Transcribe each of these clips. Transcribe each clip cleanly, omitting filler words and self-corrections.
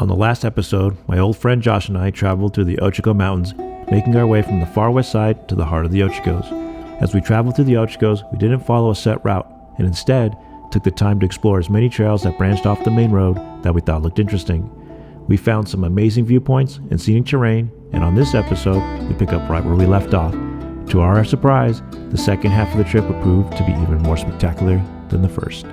On the last episode, my old friend Josh and I traveled through the Ochoco Mountains, making our way from the far west side to the heart of the Ochocos. As we traveled through the Ochocos, we didn't follow a set route, and instead took the time to explore as many trails that branched off the main road that we thought looked interesting. We found some amazing viewpoints and scenic terrain, and on this episode, we pick up right where we left off. To our surprise, the second half of the trip would prove to be even more spectacular than the first.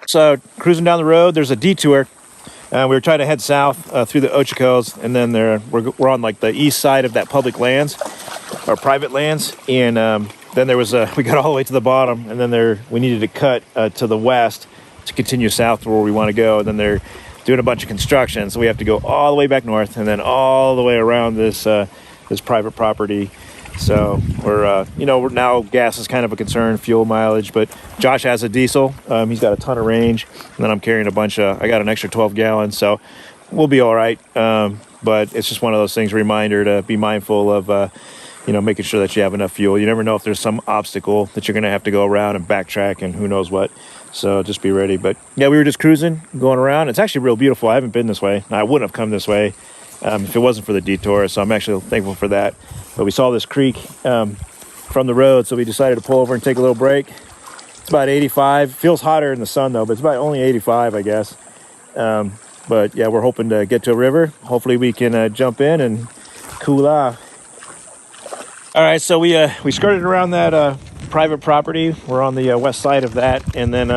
So cruising down the road, there's a detour. We were trying to head south through the Ochocos, and then we're on like the east side of that public lands or private lands. And then there was we got all the way to the bottom, and then we needed to cut to the west to continue south to where we want to go. And then they're doing a bunch of construction, so we have to go all the way back north and then all the way around this private property. So we're now gas is kind of a concern, fuel mileage, but Josh has a diesel. He's got a ton of range, and then I'm carrying I got an extra 12 gallons, so we'll be all right. But it's just one of those things, reminder to be mindful of, making sure that you have enough fuel. You never know if there's some obstacle that you're going to have to go around and backtrack and who knows what. So just be ready. But yeah, we were just cruising, going around. It's actually real beautiful. I haven't been this way. I wouldn't have come this way if it wasn't for the detour, so I'm actually thankful for that. But we saw this creek from the road, so we decided to pull over and take a little break. It's about 85. Feels hotter in the sun, though, but it's about only 85, I guess. But yeah, we're hoping to get to a river. Hopefully we can jump in and cool off. All right, so we skirted around that private property. We're on the west side of that, and then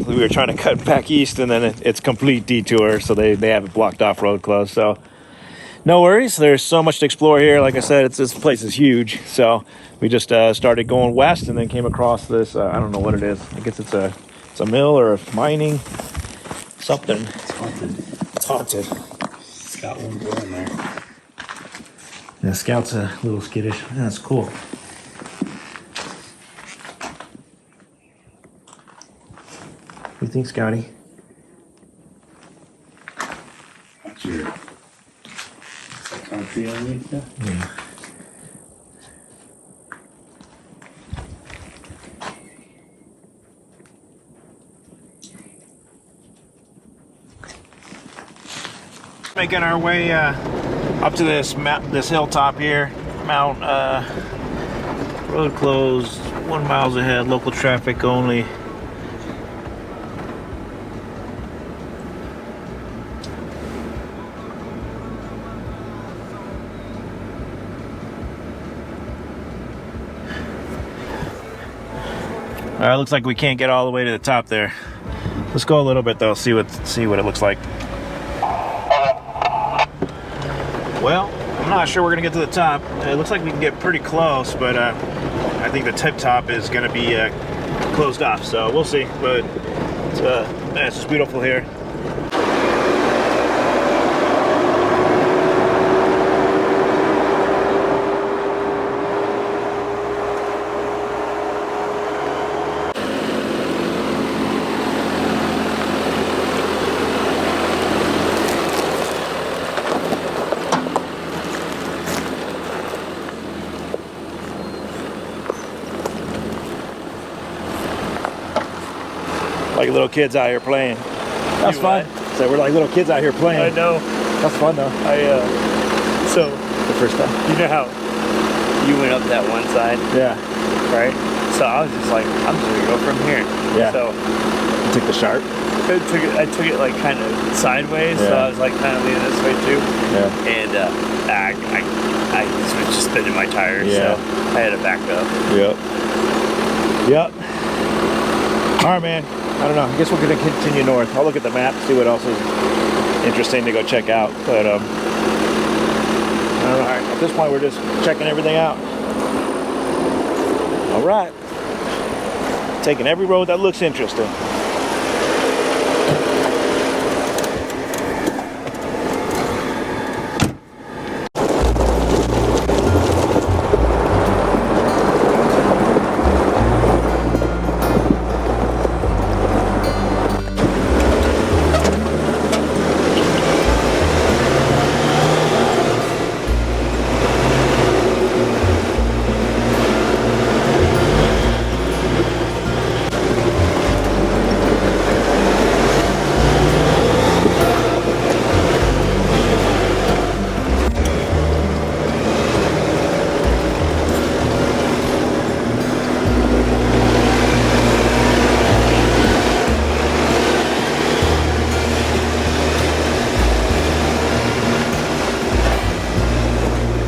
we were trying to cut back east, and then it's complete detour, so they have it blocked off, road closed. So no worries, there's so much to explore here. Like I said, this place is huge. So we just started going west, and then came across this. I don't know what it is. I guess it's a mill or a mining something. It's haunted. It's got one door in there. Yeah, Scout's a little skittish. Yeah, that's cool. What do you think, Scouty? What's your concrete underneath there? Yeah. Making our way up to this hilltop here. Mount road closed, 1 mile ahead, local traffic only. Looks like we can't get all the way to the top there. Let's go a little bit though, see what it looks like. Well, I'm not sure we're gonna get to the top. It looks like we can get pretty close, but I think the tip top is gonna be closed off, so we'll see. But it's just beautiful here. Like little kids out here playing. That's fun. So we're like little kids out here playing. I know. That's fun though. So The first time. you know how you went up that one side, Yeah. right? So I was just like, I'm just gonna go from here. Yeah. So You took the sharp. I took it like kind of sideways, so I was like kind of leaning this way too. Yeah. And I was just spinning my tires, so I had to back up. Yep. All right, man. I don't know. I guess we're gonna continue north. I'll look at the map, see what else is interesting to go check out. But I don't know. All right. At this point, we're just checking everything out. All right. Taking every road that looks interesting.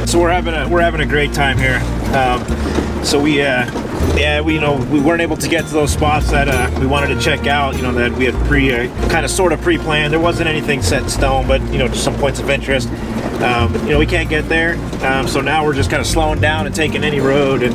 So we're having a great time here. So we weren't able to get to those spots that we wanted to check out. That we had sort of pre-planned. There wasn't anything set in stone, but just some points of interest. We can't get there. So now we're just kind of slowing down and taking any road. And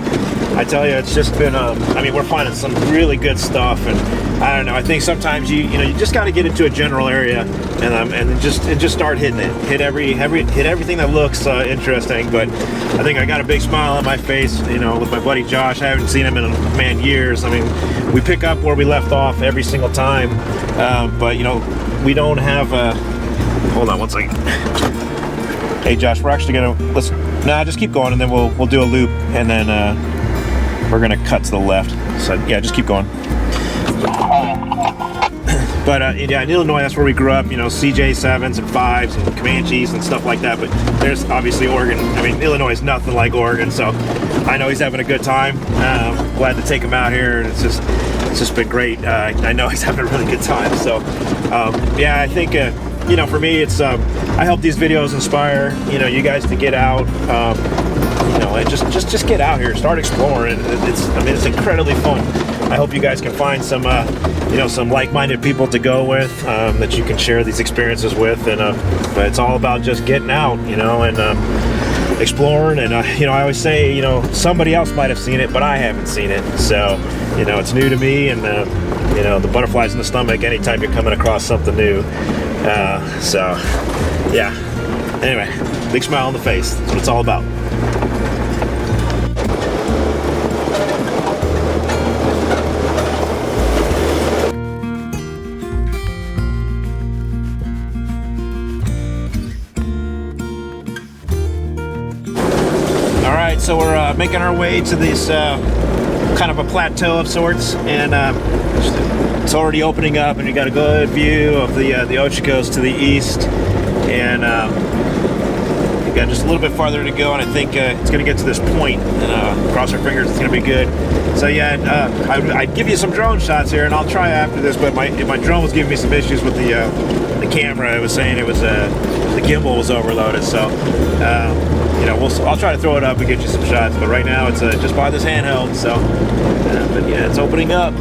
I tell you, it's just been. We're finding some really good stuff. And I don't know. I think sometimes you just got to get into a general area and just start hitting it. Hit everything that looks interesting. But I think I got a big smile on my face. With my buddy Josh. I haven't seen him in years. We pick up where we left off every single time. But we don't have. Hold on one second. Hey Josh, we're actually gonna just keep going, and then we'll do a loop, and then we're gonna cut to the left. So yeah, just keep going. But in Illinois, that's where we grew up. CJ7s and 5s and Comanches and stuff like that. But there's obviously Oregon. Illinois is nothing like Oregon. So I know he's having a good time. Glad to take him out here, and it's just been great. I know he's having a really good time. So I think. For me, it's I hope these videos inspire you guys to get out, and just get out here, start exploring. It's incredibly fun. I hope you guys can find some some like-minded people to go with that you can share these experiences with, but it's all about just getting out, and exploring. And I always say somebody else might have seen it, but I haven't seen it, so it's new to me, and the butterflies in the stomach anytime you're coming across something new. Anyway, big smile on the face. That's what it's all about. All right, so we're making our way to this kind of a plateau of sorts, and it's already opening up, and you got a good view of the Ochocos to the east, and we got just a little bit farther to go, and I think it's going to get to this point, and cross our fingers, it's going to be good. So I'd give you some drone shots here, and I'll try after this, but my drone was giving me some issues with the camera. It was saying it was the gimbal was overloaded, so I'll try to throw it up and get you some shots, but right now it's just by this handheld. So but yeah, it's opening up.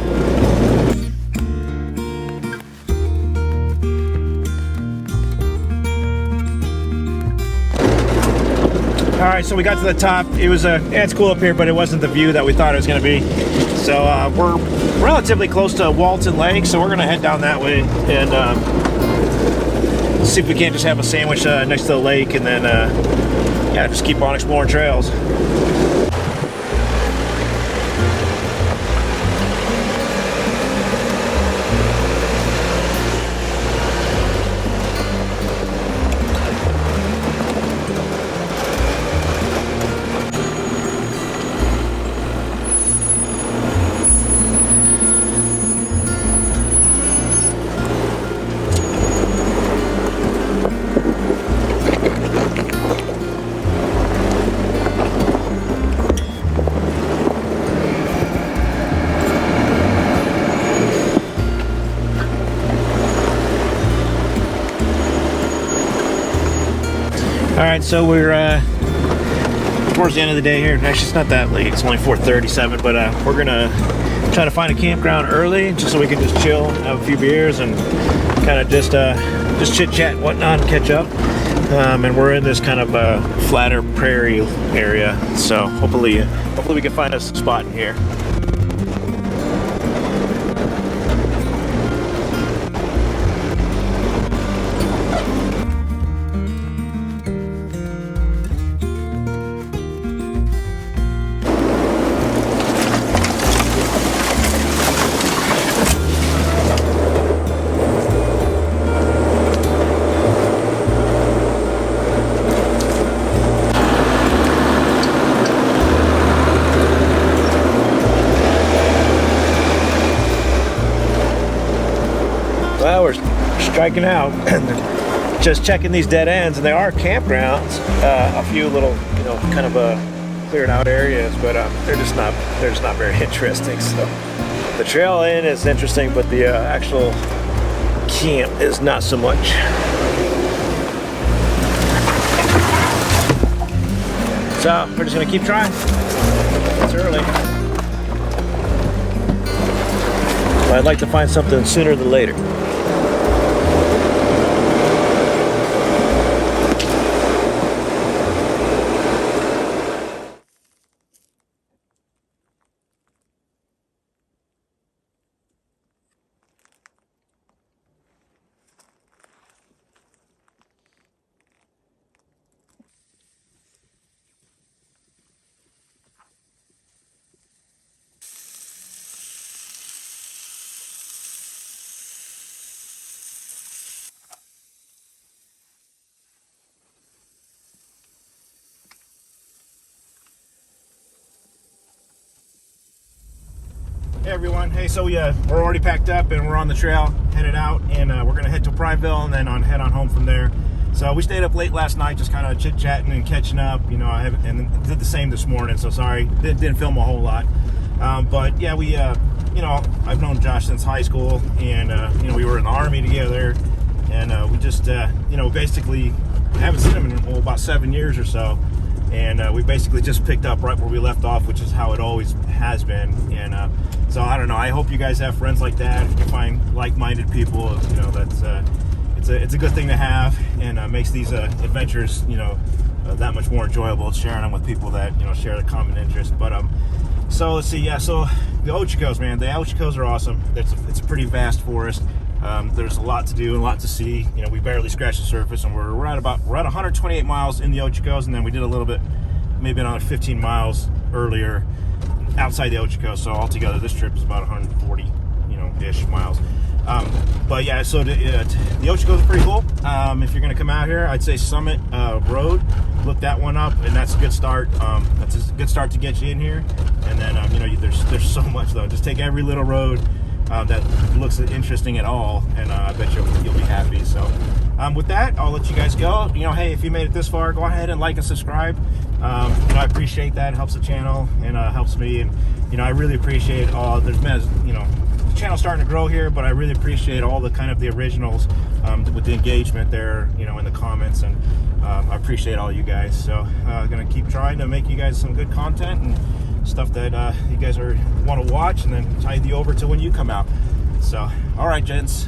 All right, so we got to the top. It was it's cool up here, but it wasn't the view that we thought it was going to be. So we're relatively close to Walton Lake, so we're going to head down that way and see if we can't just have a sandwich next to the lake, and then just keep on exploring trails. right, so we're towards the end of the day here. Actually, it's not that late. It's only 4:37, but we're gonna try to find a campground early, just so we can just chill, have a few beers, and kind of just chit chat and whatnot, and catch up. And we're in this kind of flatter prairie area, so hopefully we can find us a spot in here. Well, we're striking out and just checking these dead ends, and there are campgrounds, a few little, kind of cleared out areas, but they're just not very interesting. So the trail in is interesting, but the actual camp is not so much. So we're just gonna keep trying. It's early. But I'd like to find something sooner than later. Hey everyone, hey, so we're already packed up and we're on the trail, headed out, and we're gonna head to Prineville and then head on home from there. So we stayed up late last night, just kind of chit-chatting and catching up, and did the same this morning, so sorry, didn't film a whole lot. But yeah, we, I've known Josh since high school, and, we were in the Army together, and we just, basically haven't seen him in about 7 years or so. And we basically just picked up right where we left off, which is how it always has been. And so I don't know. I hope you guys have friends like that. If you find like-minded people, that's it's a good thing to have, and makes these adventures, that much more enjoyable. Sharing them with people that share the common interest. But so let's see. Yeah. So the Ochocos, man. The Ochocos are awesome. It's a pretty vast forest. There's a lot to do and a lot to see. We barely scratched the surface, and we're at 128 miles in the Ochocos, and then we did a little bit, maybe another 15 miles earlier outside the Ochocos. So altogether, this trip is about 140, ish miles. But yeah, so the Ochocos are pretty cool. If you're gonna come out here, I'd say Summit Road. Look that one up, and that's a good start. That's a good start to get you in here. And then there's so much though. Just take every little road that looks interesting at all, and I bet you'll be happy. So with that, I'll let you guys go. Hey, if you made it this far, go ahead and like and subscribe. I appreciate that. It helps the channel, and helps me, and I really appreciate all. There's been the channel's starting to grow here, but I really appreciate all the kind of the originals with the engagement there, in the comments, and I appreciate all you guys. So I'm gonna keep trying to make you guys some good content and stuff that you guys want to watch, and then tide you over to when you come out. So all right, gents,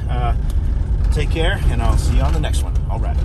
take care, and I'll see you on the next one. All right.